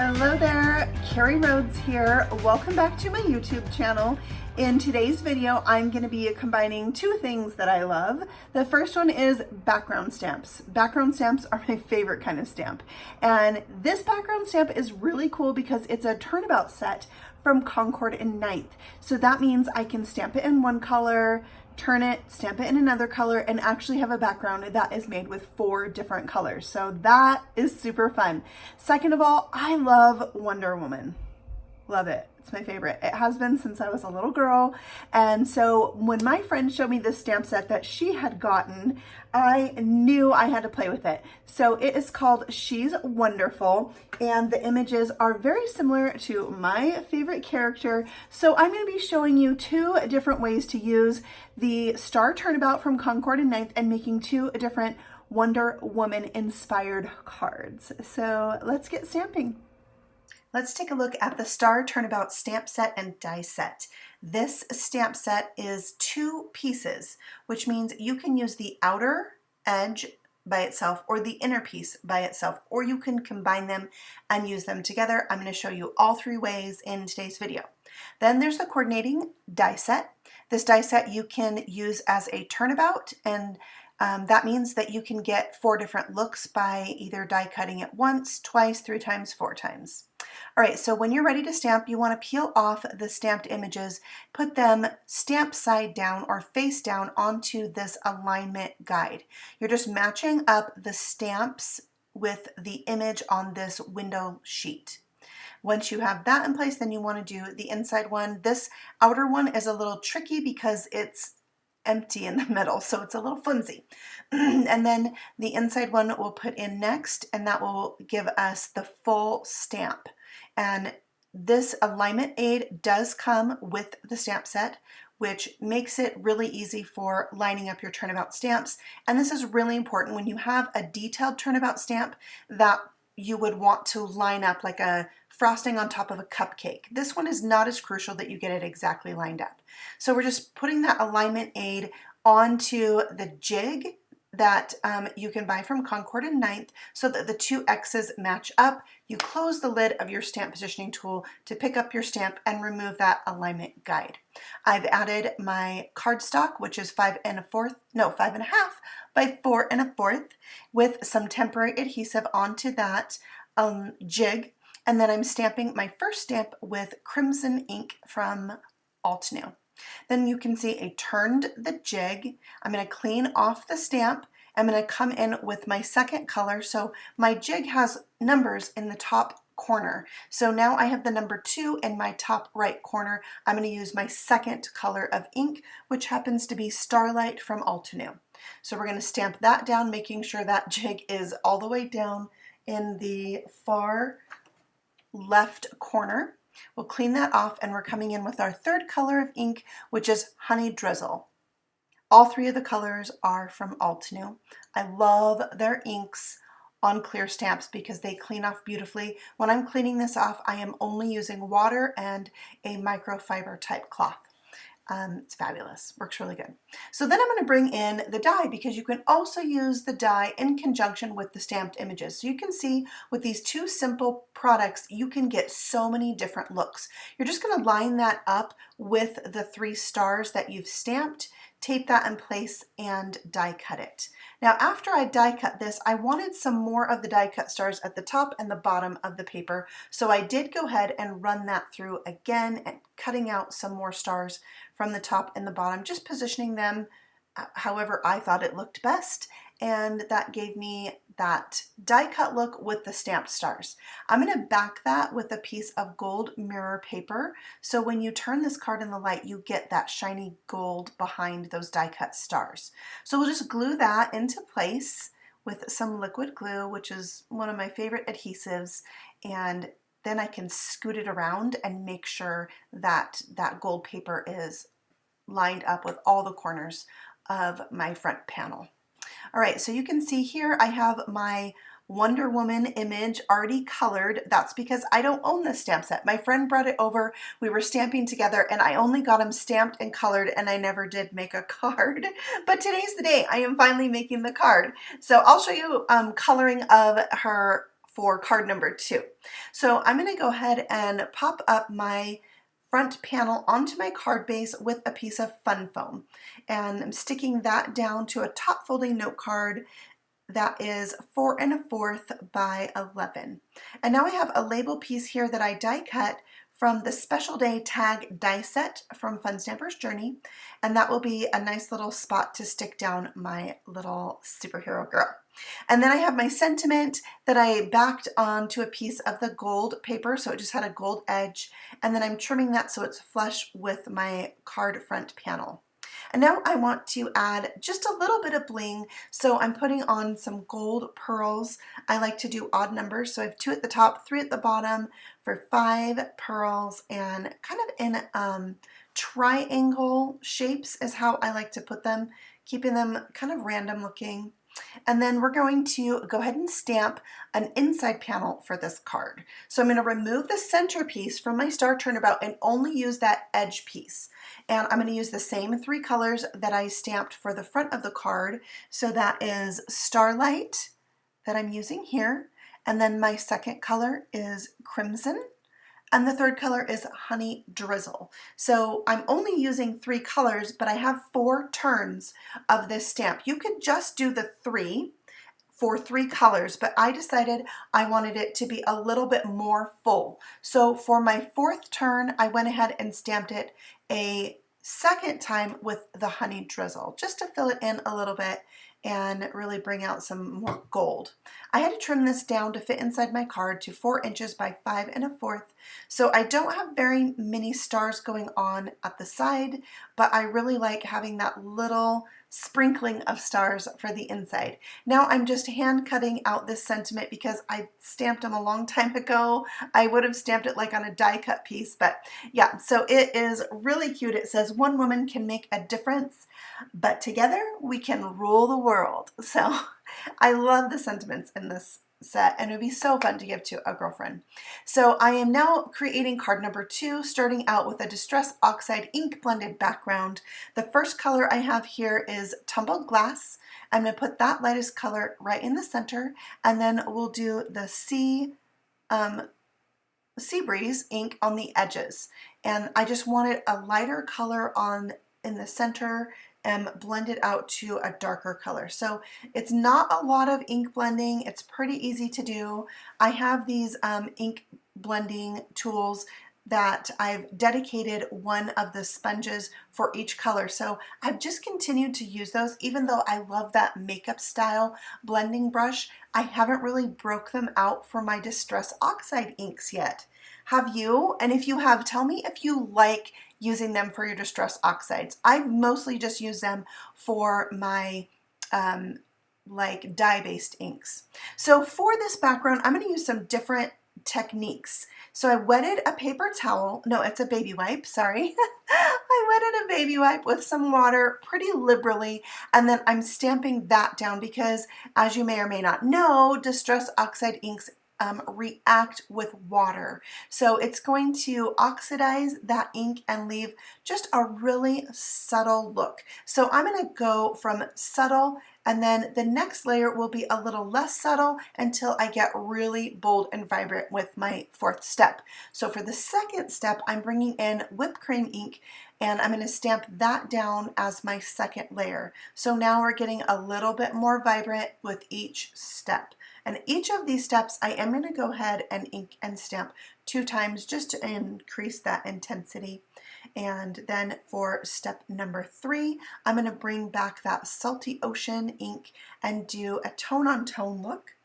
Hello there, Carrie Rhoades here. Welcome back to my YouTube channel. In today's video, I'm going to be combining two things that I love. The first one is background stamps. Background stamps are my favorite kind of stamp. And this background stamp is really cool because it's a turnabout set from Concord and Ninth. So that means I can stamp it in one color, turn it, stamp it in another color, and actually have a background that is made with 4 different colors. So that is super fun. Second of all, I love Wonder Woman. Love it. It's my favorite. It has been since I was a little girl. And so when my friend showed me this stamp set that she had gotten, I knew I had to play with it. So it is called She's Wonderful, and the images are very similar to my favorite character. So I'm going to be showing you 2 different ways to use the Star Turnabout from Concord and Ninth and making 2 different Wonder Woman inspired cards. So let's get stamping. Let's take a look at the Star Turnabout stamp set and die set. This stamp set is 2 pieces, which means you can use the outer edge by itself or the inner piece by itself, or you can combine them and use them together. I'm going to show you all 3 ways in today's video. Then there's the coordinating die set. This die set you can use as a turnabout, and that means that you can get 4 different looks by either die cutting it once, twice, 3 times, 4 times. All right, so when you're ready to stamp, you want to peel off the stamped images, put them stamp side down or face down onto this alignment guide. You're just matching up the stamps with the image on this window sheet. Once you have that in place, then you want to do the inside one. This outer one is a little tricky because it's empty in the middle, so it's a little flimsy. And then the inside one we'll put in next, and that will give us the full stamp. And this alignment aid does come with the stamp set, which makes it really easy for lining up your turnabout stamps. And this is really important when you have a detailed turnabout stamp that you would want to line up like a frosting on top of a cupcake. This one is not as crucial that you get it exactly lined up. So we're just putting that alignment aid onto the jig that you can buy from Concord and Ninth so that the 2 X's match up. You close the lid of your stamp positioning tool to pick up your stamp and remove that alignment guide. I've added my cardstock, which is 5 1/2 by 4 1/4 with some temporary adhesive onto that jig. And then I'm stamping my first stamp with crimson ink from Alt-New. Then you can see I turned the jig. I'm going to clean off the stamp. I'm going to come in with my second color. So my jig has numbers in the top corner. So now I have the number 2 in my top right corner. I'm going to use my second color of ink, which happens to be Starlight from Alt-New. So we're going to stamp that down, making sure that jig is all the way down in the far left corner. We'll clean that off, and we're coming in with our third color of ink, which is Honey Drizzle. All 3 of the colors are from Alt-New. I love their inks on clear stamps because they clean off beautifully. When I'm cleaning this off, I am only using water and a microfiber type cloth. It's fabulous, works really good. So then I'm going to bring in the die, because you can also use the die in conjunction with the stamped images. So you can see with these 2 simple products, you can get so many different looks. You're just going to line that up with the 3 stars that you've stamped, tape that in place, and die cut it. Now after I die cut this, I wanted some more of the die cut stars at the top and the bottom of the paper, so I did go ahead and run that through again and cutting out some more stars from the top and the bottom, just positioning them however I thought it looked best, and that gave me that die cut look with the stamped stars. I'm going to back that with a piece of gold mirror paper, so when you turn this card in the light, you get that shiny gold behind those die cut stars. So we'll just glue that into place with some liquid glue, which is one of my favorite adhesives, and then I can scoot it around and make sure that that gold paper is lined up with all the corners of my front panel. All right, so you can see here I have my Wonder Woman image already colored. That's because I don't own this stamp set. My friend brought it over, we were stamping together, and I only got them stamped and colored, and I never did make a card. But today's the day I am finally making the card. So I'll show you coloring of her for card number 2. So I'm going to go ahead and pop up my front panel onto my card base with a piece of fun foam, and I'm sticking that down to a top folding note card that is 4 1/4 by 11. And now I have a label piece here that I die cut from the Special Day Tag die set from Fun Stamper's Journey, and that will be a nice little spot to stick down my little superhero girl. And then I have my sentiment that I backed onto a piece of the gold paper, so it just had a gold edge, and then I'm trimming that so it's flush with my card front panel. And now I want to add just a little bit of bling, so I'm putting on some gold pearls. I like to do odd numbers, so I have 2 at the top, 3 at the bottom for 5 pearls, and kind of in triangle shapes is how I like to put them, keeping them kind of random looking. And then we're going to go ahead and stamp an inside panel for this card. So I'm going to remove the centerpiece from my Star Turnabout and only use that edge piece. And I'm going to use the same 3 colors that I stamped for the front of the card. So that is Starlight that I'm using here. And then my second color is Crimson. And the third color is Honey Drizzle. So I'm only using 3 colors, but I have 4 turns of this stamp. You could just do the 3 for 3 colors, but I decided I wanted it to be a little bit more full. So for my 4th turn, I went ahead and stamped it a second time with the Honey Drizzle, just to fill it in a little bit and really bring out some more gold. I had to trim this down to fit inside my card to 4 inches by 5 1/4. So I don't have very many stars going on at the side, but I really like having that little sprinkling of stars for the inside. Now I'm just hand cutting out this sentiment because I stamped them a long time ago. I would have stamped it like on a die cut piece, but yeah, so it is really cute. It says, "One woman can make a difference, but together we can rule the world." So I love the sentiments in this set, and it would be so fun to give to a girlfriend. So I am now creating card number 2, starting out with a Distress Oxide ink blended background. The first color I have here is Tumbled Glass. I'm going to put that lightest color right in the center, and then we'll do the Sea Breeze ink on the edges. And I just wanted a lighter color in the center and blend it out to a darker color. So it's not a lot of ink blending. It's pretty easy to do. I have these ink blending tools that I've dedicated one of the sponges for each color. So I've just continued to use those, even though I love that makeup style blending brush. I haven't really broke them out for my Distress Oxide inks yet. Have you? And if you have, tell me if you like using them for your Distress Oxides. I mostly just use them for my like dye-based inks. So for this background, I'm going to use some different techniques. So I wetted a paper towel, no, it's a baby wipe, sorry. I wetted a baby wipe with some water pretty liberally, and then I'm stamping that down because, as you may or may not know, Distress Oxide inks react with water. So it's going to oxidize that ink and leave just a really subtle look. So I'm going to go from subtle, and then the next layer will be a little less subtle until I get really bold and vibrant with my 4th step. So for the 2nd step, I'm bringing in whipped cream ink, and I'm going to stamp that down as my 2nd layer. So now we're getting a little bit more vibrant with each step. And each of these steps, I am going to go ahead and ink and stamp 2 times just to increase that intensity. And then for step number 3, I'm going to bring back that Salty Ocean ink and do a tone-on-tone look.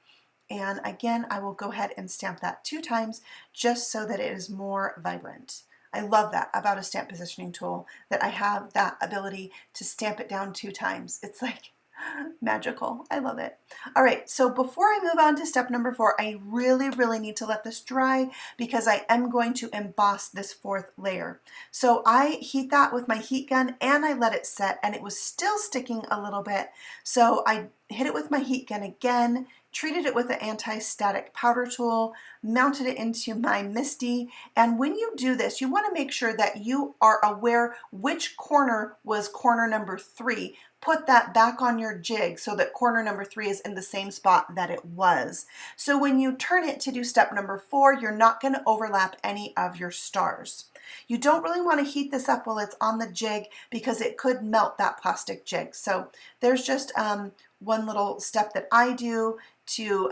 And again, I will go ahead and stamp that 2 times just so that it is more vibrant. I love that about a stamp positioning tool, that I have that ability to stamp it down 2 times. It's like magical. I love it. All right, so before I move on to step number 4, I really need to let this dry because I am going to emboss this 4th layer. So I heat that with my heat gun and I let it set, and it was still sticking a little bit. So I hit it with my heat gun again, treated it with an anti-static powder tool, mounted it into my MISTI, and when you do this, you want to make sure that you are aware which corner was corner number 3. Put that back on your jig so that corner number 3 is in the same spot that it was. So when you turn it to do step number 4, you're not going to overlap any of your stars. You don't really want to heat this up while it's on the jig because it could melt that plastic jig. So there's just one little step that I do to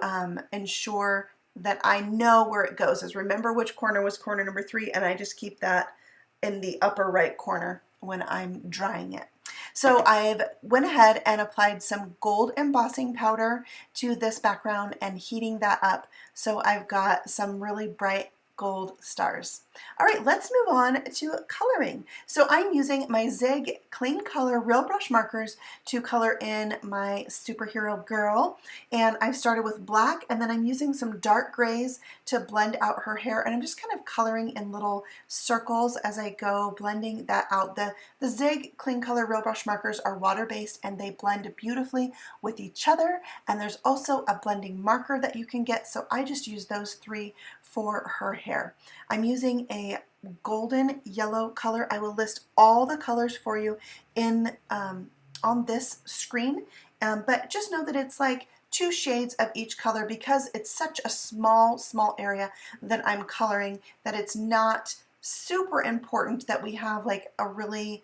ensure that I know where it goes, is remember which corner was corner number 3, and I just keep that in the upper right corner when I'm drying it. So I've went ahead and applied some gold embossing powder to this background and heating that up. So I've got some really bright gold stars. All right, let's move on to coloring. So I'm using my Zig Clean Color Real Brush markers to color in my superhero girl. And I've started with black, and then I'm using some dark grays to blend out her hair. And I'm just kind of coloring in little circles as I go, blending that out. The Zig Clean Color Real Brush markers are water-based and they blend beautifully with each other. And there's also a blending marker that you can get. So I just use those 3 for her hair. I'm using a golden yellow color. I will list all the colors for you in on this screen, but just know that it's like 2 shades of each color because it's such a small area that I'm coloring, that it's not super important that we have like a really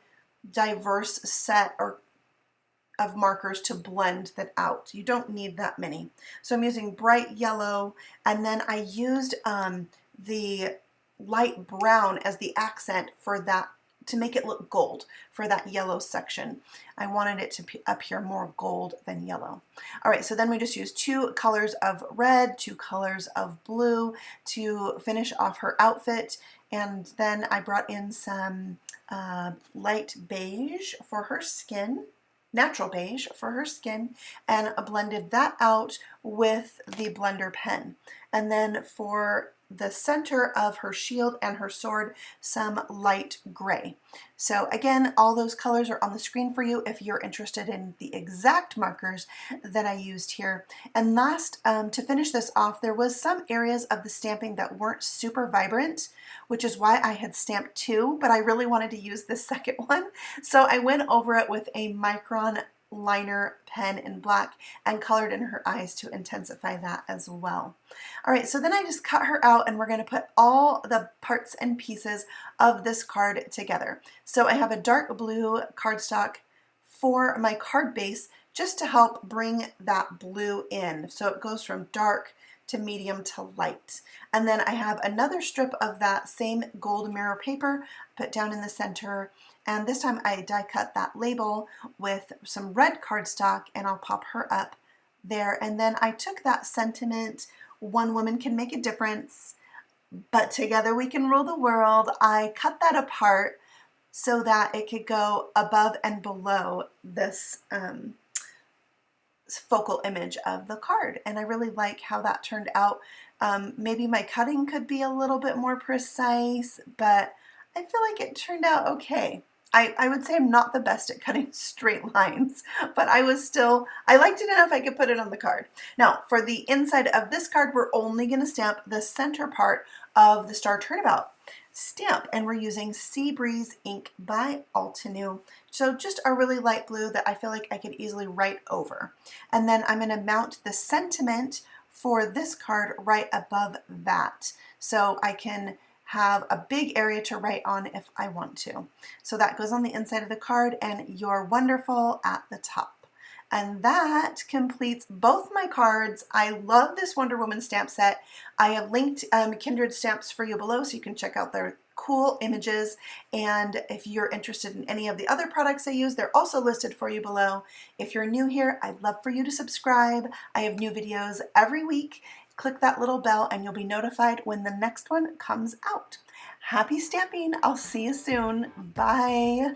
diverse set of markers to blend that out. You don't need that many. So I'm using bright yellow, and then I used the light brown as the accent for that, to make it look gold for that yellow section. I wanted it to appear more gold than yellow. All right, so then we just used 2 colors of red, 2 colors of blue to finish off her outfit. And then I brought in some light beige for her skin, natural beige for her skin, and blended that out with the blender pen. And then for the center of her shield and her sword, some light gray. So again, all those colors are on the screen for you if you're interested in the exact markers that I used here. And last, to finish this off, there was some areas of the stamping that weren't super vibrant, which is why I had stamped 2, but I really wanted to use this second one. So I went over it with a micron liner pen in black and colored in her eyes to intensify that as well. All right, so then I just cut her out, and we're going to put all the parts and pieces of this card together. So I have a dark blue cardstock for my card base just to help bring that blue in. So it goes from dark to medium to light. And then I have another strip of that same gold mirror paper put down in the center, and this time I die cut that label with some red cardstock, and I'll pop her up there. And then I took that sentiment, one woman can make a difference, but together we can rule the world. I cut that apart so that it could go above and below this focal image of the card, and I really like how that turned out. Maybe my cutting could be a little bit more precise, but I feel like it turned out okay. I would say I'm not the best at cutting straight lines, but I liked it enough I could put it on the card. Now, for the inside of this card, we're only going to stamp the center part of the Star Turnabout stamp, and we're using Sea Breeze ink by Altenew. So just a really light blue that I feel like I could easily write over. And then I'm going to mount the sentiment for this card right above that, so I can have a big area to write on if I want to. So that goes on the inside of the card, and You're Wonderful at the top. And that completes both my cards. I love this Wonder Woman stamp set. I have linked Kindred Stamps for you below so you can check out their cool images. And if you're interested in any of the other products I use, they're also listed for you below. If you're new here, I'd love for you to subscribe. I have new videos every week. Click that little bell and you'll be notified when the next one comes out. Happy stamping! I'll see you soon. Bye!